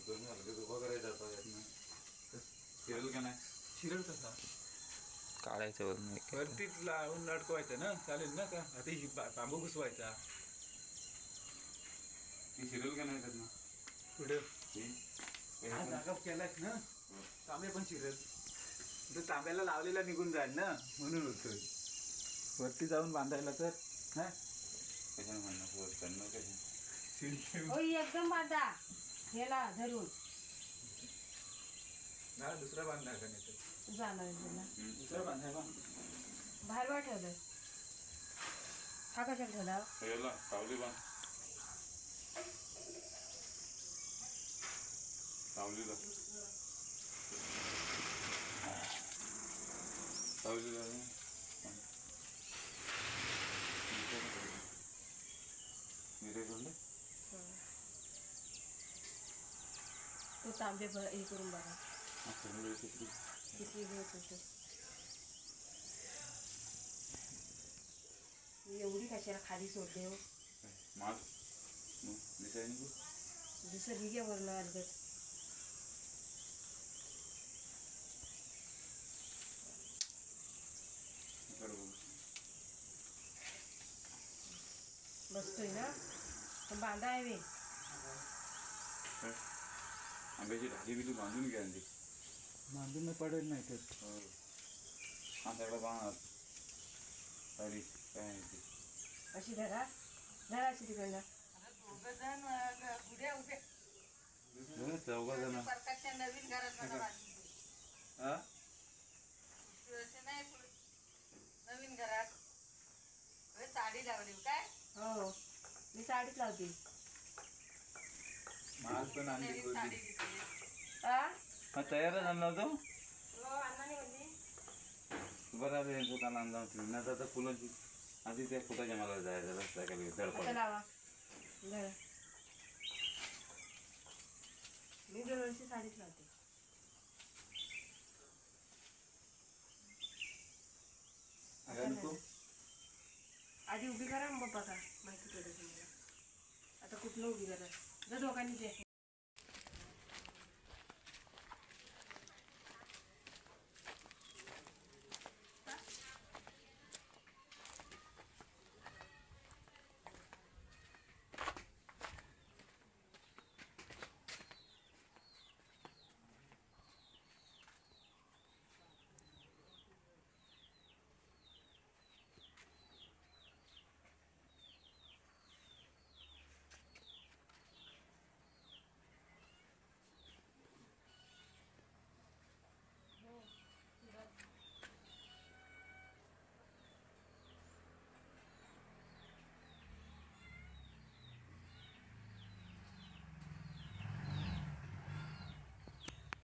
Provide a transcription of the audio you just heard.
उभा करायचा शिरल का नाही? शिरल कसा काढायचं वरून वरती लावून लटकवायचं ना, चालेल ना का? आता ही बांबू घुसवायचा. ती शिरल का नाही त्यात ना पुढे जागा केलाच ना, तांबे पण शिरल. तर तांब्याला लावलेला निघून जाईल ना, म्हणून होतोय. वरती जाऊन बांधायला तर हा कशाने म्हणणं एकदम बांधा याला धरून ना, दुसरा बांधला का नाही तर जाणार तुला दुसरा बांधाय बाहेर बाहेर ठेवलं. हा कशाला ठेवला? सावली बांध, सावलीला सावलीला तो तांबे हे करून बघा किती वेळ होतो. एवढी कशाला खाली सोडले हो? दुसरं निघ्यावरनं अर्धत बसतोय ना, पण बांधा आहे वे आंब्याची भाजी बिजी बांधून घ्या. बांधून पडेल नाही तर हा सगळं बांध तरी काय नाही. अशी धरा धरा अशी तिकडनं चौघ जण नवीन घरात नवीन घरात साडी लावली काय? हो मी साडीच लावते. माल पण आणली तयारच आणला होतो. हो अण्णाने म्हणली बरं यांचं काल आणला होती ना. आता फुलांची आधी त्या फुटाच्या मला जायचं रस्ता खाली आता लावा धरा. मी दरवर्षी साडीच लावते. आधी उभी करा मग बघा माहिती पडेल तुम्हाला. आता कुठलं उभी करा जर दोघांनी